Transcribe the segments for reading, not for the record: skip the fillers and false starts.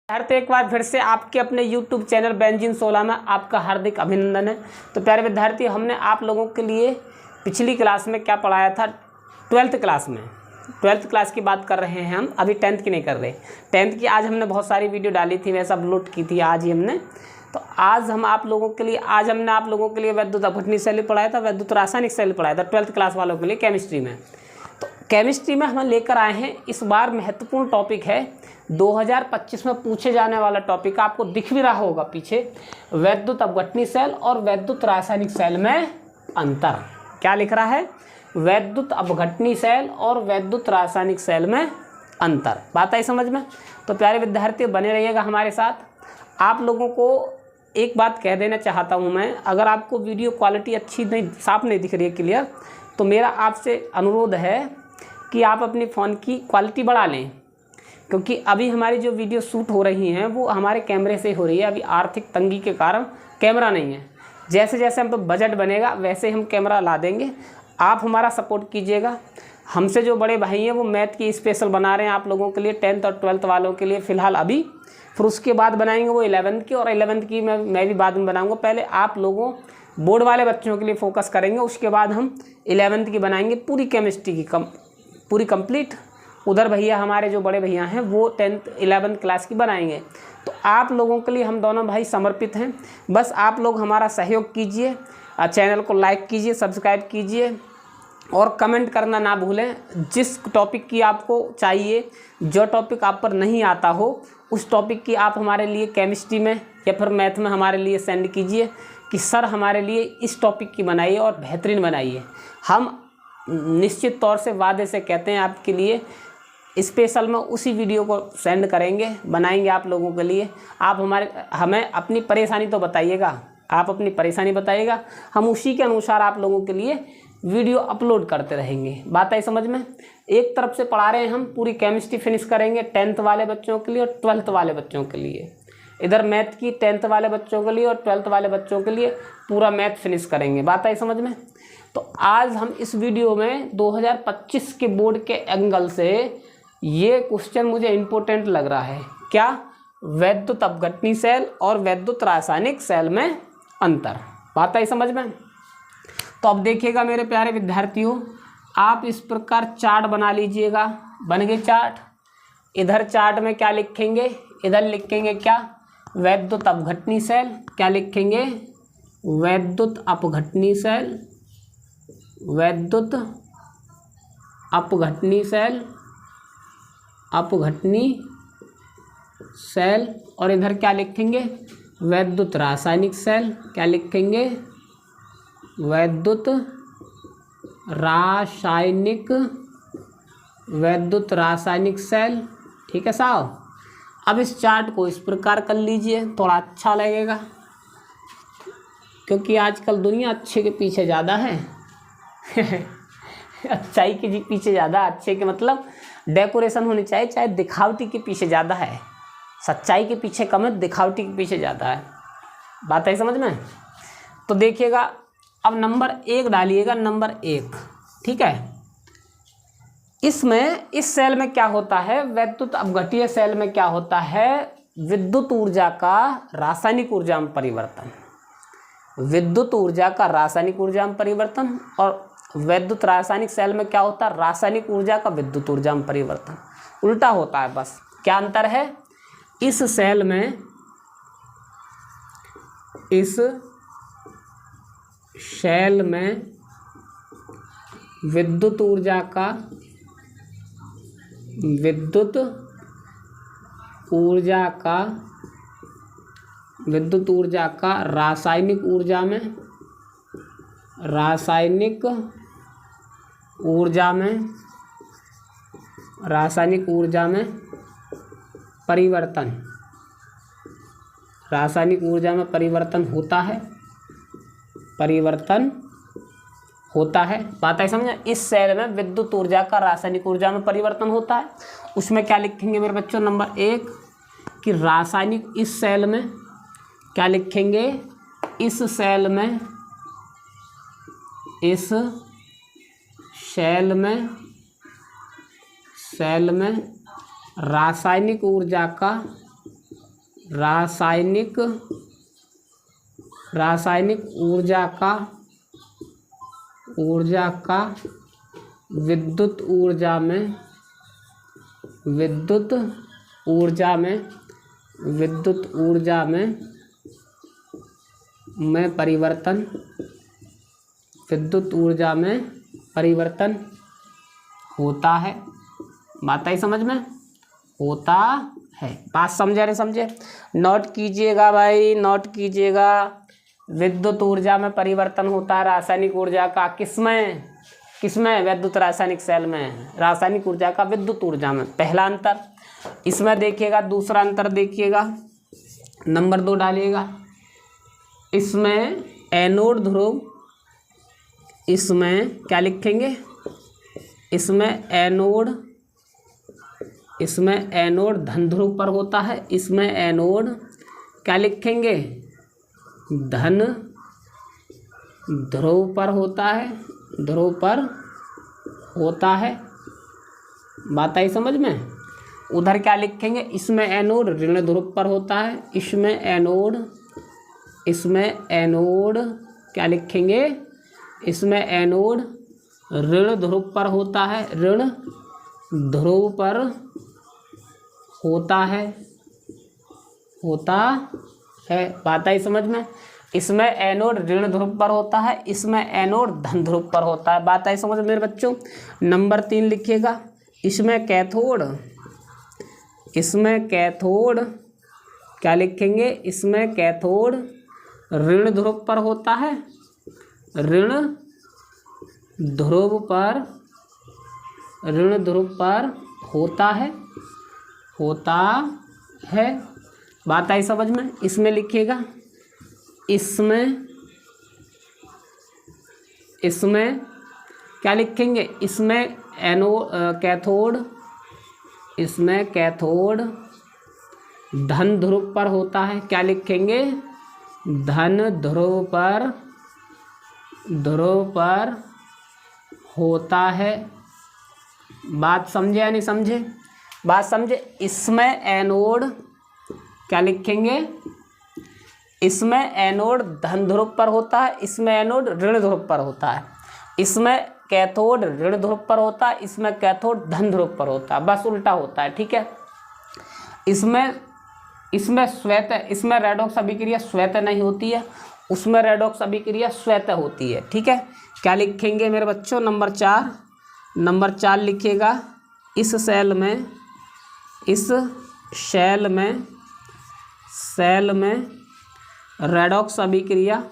तो एक बार फिर से आपके अपने YouTube चैनल बेंजीन 16 में आपका हार्दिक अभिनंदन है। तो प्यारे विद्यार्थी, हमने आप लोगों के लिए पिछली क्लास में क्या पढ़ाया था, 12th क्लास में 12th क्लास की बात कर रहे हैं हम, अभी 10th की नहीं कर रहे। 10th की आज हमने बहुत सारी वीडियो डाली थी, वैसा अपलोड की थी आज ही हमने। तो आज हमने आप लोगों के लिए वैद्युत अपघटनीय शैली पढ़ाया था, वैद्युत रासायनिक शैली पढ़ाया था 12th क्लास वालों के लिए केमिस्ट्री में। तो केमिस्ट्री में हम लेकर आए हैं इस बार महत्वपूर्ण टॉपिक है, 2025 में पूछे जाने वाला टॉपिक, आपको दिख भी रहा होगा पीछे, वैद्युत अपघटनीय सेल और वैद्युत रासायनिक सेल में अंतर। क्या लिख रहा है? वैद्युत अपघटनीय सेल और वैद्युत रासायनिक सेल में अंतर। बात आई समझ में? तो प्यारे विद्यार्थी बने रहिएगा हमारे साथ। आप लोगों को एक बात कह देना चाहता हूँ मैं, अगर आपको वीडियो क्वालिटी अच्छी नहीं, साफ नहीं दिख रही है क्लियर, तो मेरा आपसे अनुरोध है कि आप अपनी फ़ोन की क्वालिटी बढ़ा लें, क्योंकि अभी हमारी जो वीडियो शूट हो रही हैं वो हमारे कैमरे से हो रही है। अभी आर्थिक तंगी के कारण कैमरा नहीं है। जैसे जैसे हम पे बजट बनेगा वैसे हम कैमरा ला देंगे। आप हमारा सपोर्ट कीजिएगा। हमसे जो बड़े भाई हैं वो मैथ की स्पेशल बना रहे हैं आप लोगों के लिए, 10th और 12th वालों के लिए फ़िलहाल अभी। फिर उसके बाद बनाएंगे वो 11th की, और 11th की मैं भी बाद में बनाऊँगा। पहले आप लोगों बोर्ड वाले बच्चों के लिए फोकस करेंगे, उसके बाद हम 11th की बनाएंगे पूरी केमिस्ट्री की पूरी कंप्लीट। उधर भैया हमारे जो बड़े भैया हैं वो 10th 11th क्लास की बनाएंगे। तो आप लोगों के लिए हम दोनों भाई समर्पित हैं। बस आप लोग हमारा सहयोग कीजिए, चैनल को लाइक कीजिए, सब्सक्राइब कीजिए और कमेंट करना ना भूलें। जिस टॉपिक की आपको चाहिए, जो टॉपिक आप पर नहीं आता हो, उस टॉपिक की आप हमारे लिए केमिस्ट्री में या फिर मैथ में हमारे लिए सेंड कीजिए कि सर हमारे लिए इस टॉपिक की बनाइए और बेहतरीन बनाइए। हम निश्चित तौर से वादे से कहते हैं आपके लिए स्पेशल में उसी वीडियो को सेंड करेंगे, बनाएंगे आप लोगों के लिए। आप हमें अपनी परेशानी तो बताइएगा, आप अपनी परेशानी बताइएगा, हम उसी के अनुसार आप लोगों के लिए वीडियो अपलोड करते रहेंगे। बात आई समझ में? एक तरफ से पढ़ा रहे हैं हम, पूरी केमिस्ट्री फिनिश करेंगे 10th वाले बच्चों के लिए और 12th वाले बच्चों के लिए। इधर मैथ की 10th वाले बच्चों के लिए और 12th वाले बच्चों के लिए पूरा मैथ फिनिश करेंगे। बात आई समझ में? तो आज हम इस वीडियो में 2025 के बोर्ड के एंगल से ये क्वेश्चन मुझे इम्पोर्टेंट लग रहा है। क्या? वैद्युत अपघटनीय सेल और वैद्युत रासायनिक सेल में अंतर। बात आई समझ में? तो अब देखिएगा मेरे प्यारे विद्यार्थियों, आप इस प्रकार चार्ट बना लीजिएगा। बन गए चार्ट। इधर चार्ट में क्या लिखेंगे? इधर लिखेंगे क्या? वैद्युत अपघटनीय सेल। क्या लिखेंगे? वैद्युत अपघटनीय सेल, वैद्युत अपघटनीय सेल, अपघटनीय सेल। और इधर क्या लिखेंगे? वैद्युत रासायनिक सेल। क्या लिखेंगे? वैद्युत रासायनिक, वैद्युत रासायनिक सेल। ठीक है साहब। अब इस चार्ट को इस प्रकार कर लीजिए, थोड़ा अच्छा लगेगा, क्योंकि आजकल दुनिया अच्छे के पीछे ज़्यादा है अच्छाई के पीछे ज़्यादा, अच्छे के मतलब डेकोरेशन होनी चाहिए, चाहे दिखावटी के पीछे ज़्यादा है। सच्चाई के पीछे कम है, दिखावटी के पीछे ज़्यादा है। बात है समझ में? तो देखिएगा, अब नंबर 1 डालिएगा, नंबर 1। ठीक है। इसमें इस सेल में क्या होता है? वैद्युत अपघटीय सेल में क्या होता है? विद्युत ऊर्जा का रासायनिक ऊर्जा में परिवर्तन, विद्युत ऊर्जा का रासायनिक ऊर्जा में परिवर्तन। और वैद्युत रासायनिक सेल में क्या होता है? रासायनिक ऊर्जा का विद्युत ऊर्जा में परिवर्तन। उल्टा होता है बस। क्या अंतर है? इस सेल में, इस सेल में विद्युत ऊर्जा का, विद्युत ऊर्जा का, विद्युत ऊर्जा का रासायनिक ऊर्जा में, रासायनिक ऊर्जा में, रासायनिक ऊर्जा में परिवर्तन, रासायनिक ऊर्जा में परिवर्तन होता है, परिवर्तन होता है। बात है समझ? इस सेल में विद्युत ऊर्जा का रासायनिक ऊर्जा में परिवर्तन होता है। उसमें क्या लिखेंगे मेरे बच्चों? नंबर 1 कि रासायनिक, इस सेल में क्या लिखेंगे? इस सेल में, इस सेल में, सेल में रासायनिक ऊर्जा का रासायनिक ऊर्जा का विद्युत ऊर्जा में परिवर्तन होता है। बात आई समझ में? होता है। बात समझे नहीं समझे? नोट कीजिएगा भाई, नोट कीजिएगा। विद्युत ऊर्जा में परिवर्तन होता है रासायनिक ऊर्जा का। किसमें? विद्युत रासायनिक सेल में। रासायनिक ऊर्जा का विद्युत ऊर्जा में, पहला अंतर। इसमें देखिएगा, दूसरा अंतर देखिएगा, नंबर 2 डालिएगा। इसमें एनोड ध्रुव, इसमें क्या लिखेंगे? इसमें एनोड धन ध्रुव पर होता है। इसमें एनोड क्या लिखेंगे? धन ध्रुव पर होता है। बात आई समझ में? उधर क्या लिखेंगे? इसमें एनोड ऋण ध्रुव पर होता है। इसमें एनोड क्या लिखेंगे? इसमें एनोड ऋण ध्रुव पर होता है। ऋण ध्रुव पर होता है। बात आई समझ में? इसमें एनोड ऋण ध्रुव पर होता है, इसमें एनोड धन ध्रुव पर होता है। बात आई समझ में मेरे बच्चों? नंबर 3 लिखिएगा। इसमें कैथोड क्या लिखेंगे? इसमें कैथोड ऋण ध्रुव पर होता है। ऋण ध्रुव पर होता है। बात आई समझ में? इसमें लिखिएगा। इसमें क्या लिखेंगे? इसमें कैथोड धन ध्रुव पर होता है। क्या लिखेंगे? धन ध्रुव पर होता है। बात समझे या नहीं समझे? बात समझे? इसमें एनोड क्या लिखेंगे? इसमें एनोड धन ध्रुव पर होता है, इसमें एनोड ऋण ध्रुव पर होता है। इसमें कैथोड ऋण ध्रुव पर होता है, इसमें कैथोड धन ध्रुव पर होता है। बस उल्टा होता है, ठीक है। इसमें श्वेत, इसमें रेडॉक्स अभिक्रिया श्वेत नहीं होती है, उसमें रेडॉक्स अभिक्रिया श्वेत होती है, ठीक है। क्या लिखेंगे मेरे बच्चों? नंबर 4 लिखिएगा। इस सेल में रेडॉक्स अभिक्रिया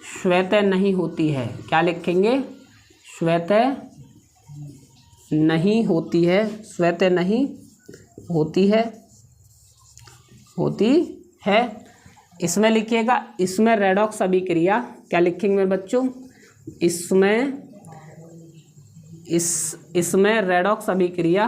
श्वेत नहीं होती है। क्या लिखेंगे? श्वेत नहीं होती है। इसमें लिखिएगा, इसमें रेडॉक्स अभिक्रिया क्या लिखेंगे मेरे बच्चों? इसमें रेडॉक्स अभिक्रिया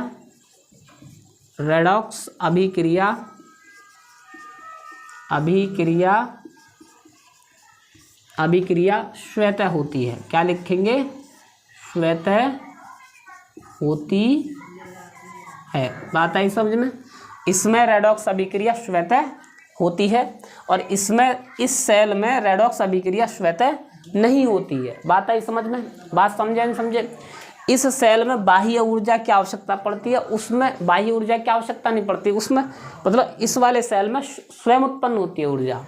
श्वेत होती है। क्या लिखेंगे? श्वेत होती है। बात आई समझ में? इसमें रेडॉक्स अभिक्रिया श्वेत होती है और इसमें, इस सेल में रेडॉक्स अभिक्रिया श्वेत नहीं होती है। बात आई समझ में? बात समझे नहीं समझे? इस सेल में बाह्य ऊर्जा की आवश्यकता पड़ती है, उसमें बाह्य ऊर्जा की आवश्यकता नहीं पड़ती। उसमें मतलब इस वाले सेल में स्वयं उत्पन्न होती है ऊर्जा,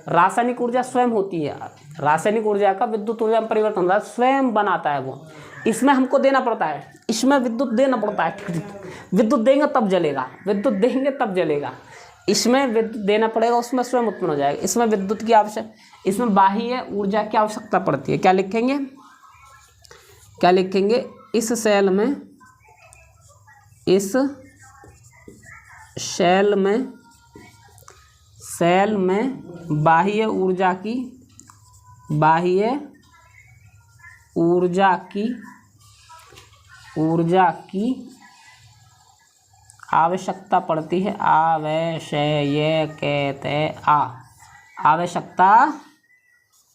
रासायनिक ऊर्जा स्वयं होती है। रासायनिक ऊर्जा का विद्युत ऊर्जा में परिवर्तन होता है, स्वयं बनाता है वो। इसमें हमको देना पड़ता है, इसमें विद्युत देना पड़ता है। विद्युत देंगे तब जलेगा, इसमें विद्युत देना पड़ेगा, उसमें स्वयं उत्पन्न हो जाएगा। इसमें विद्युत की इसमें बाह्य ऊर्जा की आवश्यकता पड़ती है। क्या लिखेंगे? इस सेल में बाह्य ऊर्जा की आवश्यकता पड़ती है। आवश्यकता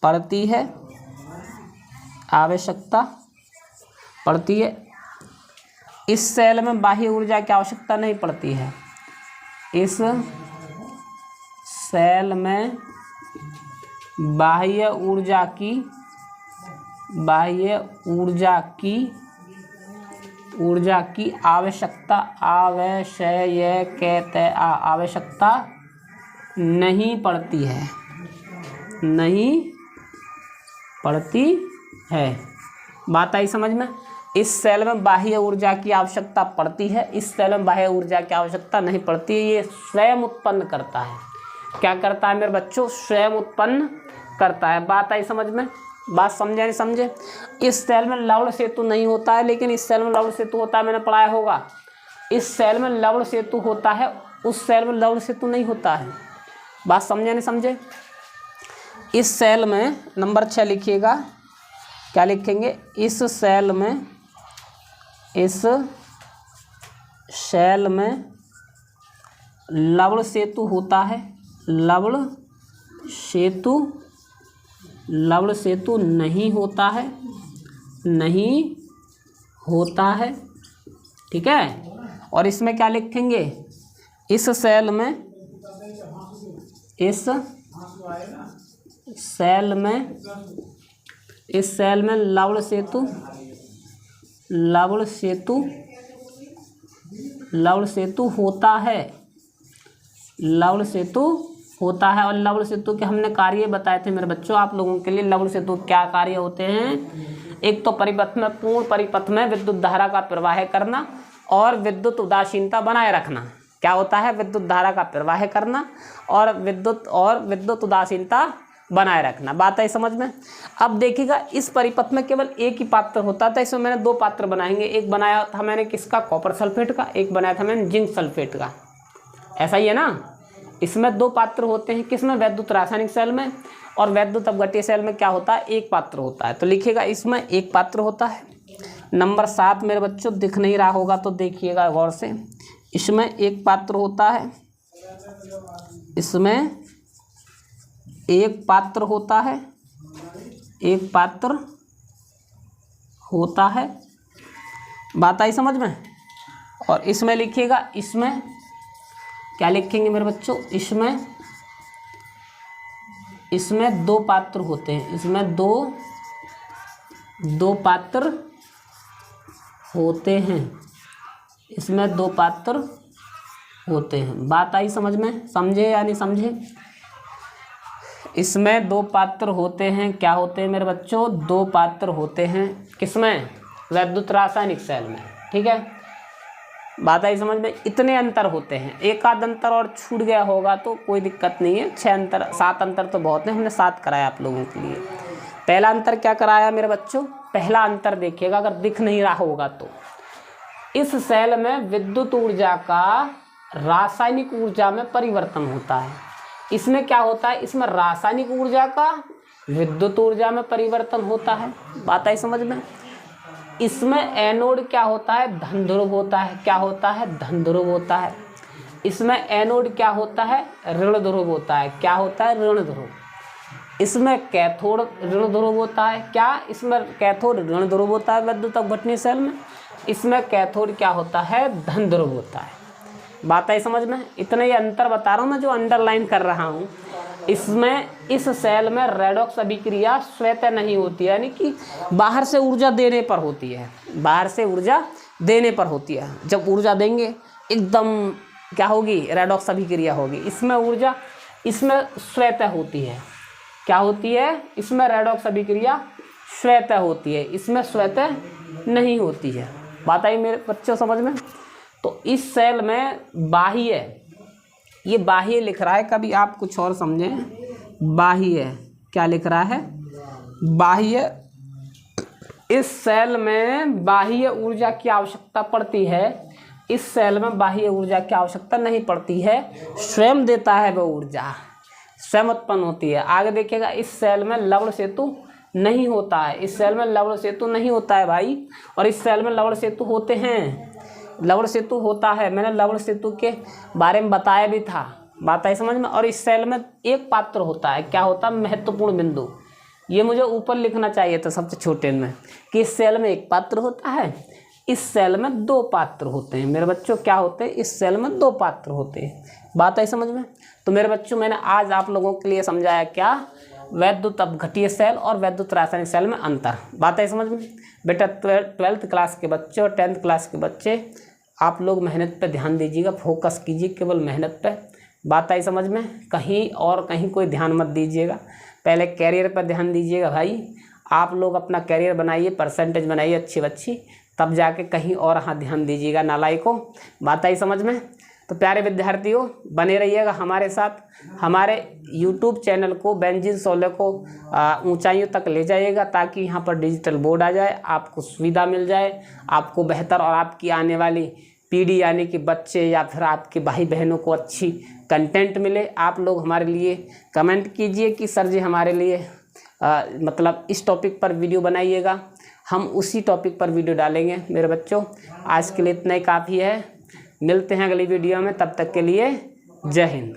पड़ती है। आवश्यकता पड़ती है। इस सेल में बाह्य ऊर्जा की आवश्यकता नहीं पड़ती है। इस सेल में बाह्य ऊर्जा की आवश्यकता आवश्यकता नहीं पड़ती है। बात आई समझ में? इस सेल में बाह्य ऊर्जा की आवश्यकता पड़ती है, इस सेल में बाह्य ऊर्जा की आवश्यकता नहीं पड़ती है। ये स्वयं उत्पन्न करता है। क्या करता है मेरे बच्चों? स्वयं उत्पन्न करता है। बात आई समझ में? बात समझे नहीं समझे? इस सेल में लवण सेतु नहीं होता है, लेकिन इस सेल में लवण सेतु होता है, मैंने पढ़ाया होगा। इस सेल में लवण सेतु होता है, उस सेल में लवण सेतु नहीं होता है। बात समझे नहीं समझे? इस सेल में नंबर 6 लिखिएगा। क्या लिखेंगे? इस सेल में लवण सेतु होता है। लवण सेतु नहीं होता है। ठीक है। और इसमें क्या लिखेंगे? इस सेल में लवण सेतु होता है। और लवण सेतु के हमने कार्य बताए थे मेरे बच्चों आप लोगों के लिए। लवण सेतु क्या कार्य होते हैं? एक तो पूर्ण परिपथ में विद्युत धारा का प्रवाह करना और विद्युत उदासीनता बनाए रखना। क्या होता है? विद्युत धारा का प्रवाह करना और विद्युत उदासीनता बनाए रखना। बात है समझ में? अब देखिएगा, इस परिपथ में केवल एक ही पात्र होता था। इसमें मैंने 2 पात्र बनाएंगे। एक बनाया था मैंने किसका? कॉपर सल्फेट का। एक बनाया था मैंने जिंक सल्फेट का। ऐसा ही है ना? इसमें 2 पात्र होते हैं। किसमें? वैद्युत रासायनिक सेल में। और वैद्युत अपघट्य सेल में क्या होता है? एक पात्र होता है। तो लिखिएगा इसमें एक पात्र होता है। नंबर 7 मेरे बच्चों दिख नहीं रहा होगा तो देखिएगा गौर से। इसमें एक पात्र होता है। इसमें एक पात्र होता है। एक पात्र होता है। बात आई समझ में? और इसमें लिखिएगा, इसमें क्या लिखेंगे मेरे बच्चों? इसमें 2 पात्र होते हैं। इसमें दो पात्र होते हैं। इसमें 2 पात्र होते हैं। बात आई समझ में? समझे या नहीं समझे? इसमें 2 पात्र होते हैं। क्या होते हैं मेरे बच्चों? 2 पात्र होते हैं। किसमें? वैद्युत रासायनिक सेल में। ठीक है। बात आई समझ में? इतने अंतर होते हैं। एक आध अंतर और छूट गया होगा तो कोई दिक्कत नहीं है। 7 अंतर तो बहुत है, हमने 7 कराया आप लोगों के लिए। पहला अंतर क्या कराया मेरे बच्चों? पहला अंतर देखिएगा, अगर दिख नहीं रहा होगा तो इस सेल में विद्युत ऊर्जा का रासायनिक ऊर्जा में परिवर्तन होता है। इसमें क्या होता है? इसमें रासायनिक ऊर्जा का विद्युत ऊर्जा में परिवर्तन होता है। बात आई समझ में? इसमें एनोड क्या होता है? धन ध्रुव होता है। क्या होता है? धन ध्रुव होता है। इसमें एनोड क्या होता है? ऋण ध्रुव होता है। क्या होता है? ऋण ध्रुव। इसमें कैथोड ऋण ध्रुव होता है। क्या? इसमें कैथोड ऋण ध्रुव होता है वैद्युत अपघटनीय सेल में। इसमें कैथोड क्या होता है? धन ध्रुव होता है। बात आई समझ में? इतना ही अंतर बता रहा हूँ मैं, जो अंडरलाइन कर रहा हूँ। इसमें इस सेल में रेडॉक्स अभिक्रिया स्वतः नहीं होती है, यानी कि बाहर से ऊर्जा देने पर होती है। बाहर से ऊर्जा देने पर होती है। जब ऊर्जा देंगे एकदम क्या होगी? रेडॉक्स अभिक्रिया होगी। इसमें ऊर्जा स्वतः होती है। क्या होती है? इसमें रेडॉक्स अभिक्रिया स्वतः होती है। इसमें स्वतः नहीं होती है। बात आई मेरे बच्चों समझ में? तो इस सेल में बाह्य, ये बाह्य लिख रहा है, कभी आप कुछ और समझें। बाह्य क्या लिख रहा है? बाह्य। इस सेल में बाह्य ऊर्जा की आवश्यकता पड़ती है। इस सेल में बाह्य ऊर्जा की आवश्यकता नहीं पड़ती है। स्वयं देता है वो ऊर्जा, स्वयं उत्पन्न होती है। आगे देखिएगा, इस सेल में लवण सेतु नहीं होता है। इस सेल में लवण सेतु नहीं होता है भाई। और इस सेल में लवण सेतु होते हैं। लवण सेतु होता है, मैंने लवण सेतु के बारे में बताया भी था। बात आई समझ में? और इस सेल में एक पात्र होता है। क्या होता है? महत्वपूर्ण बिंदु। ये मुझे ऊपर लिखना चाहिए था सबसे छोटे में कि इस सेल में एक पात्र होता है, इस सेल में दो पात्र होते हैं। मेरे बच्चों क्या होते हैं, इस सेल में दो पात्र होते हैं। बात आई समझ में। तो मेरे बच्चों मैंने आज आप लोगों के लिए समझाया क्या, वैद्युत अपघटीय सेल और वैद्युत रासायनिक सेल में अंतर। बात आई समझ में। बेटा 12th क्लास के बच्चे और 10th क्लास के बच्चे आप लोग मेहनत पे ध्यान दीजिएगा, फोकस कीजिए केवल मेहनत पे। बात आई समझ में। कहीं कोई ध्यान मत दीजिएगा, पहले कैरियर पर ध्यान दीजिएगा भाई। आप लोग अपना कैरियर बनाइए, परसेंटेज बनाइए अच्छी, तब जाके कहीं और हाँ ध्यान दीजिएगा नालायकों। बात आई समझ में। तो प्यारे विद्यार्थियों बने रहिएगा हमारे साथ, हमारे YouTube चैनल को बेंजीन 16 को ऊंचाइयों तक ले जाइएगा, ताकि यहाँ पर डिजिटल बोर्ड आ जाए, आपको सुविधा मिल जाए, आपको बेहतर और आपकी आने वाली पीढ़ी यानी कि बच्चे या फिर आपके भाई बहनों को अच्छी कंटेंट मिले। आप लोग हमारे लिए कमेंट कीजिए कि सर जी हमारे लिए मतलब इस टॉपिक पर वीडियो बनाइएगा, हम उसी टॉपिक पर वीडियो डालेंगे। मेरे बच्चों आज के लिए इतना ही काफ़ी है, मिलते हैं अगली वीडियो में, तब तक के लिए जय हिंद।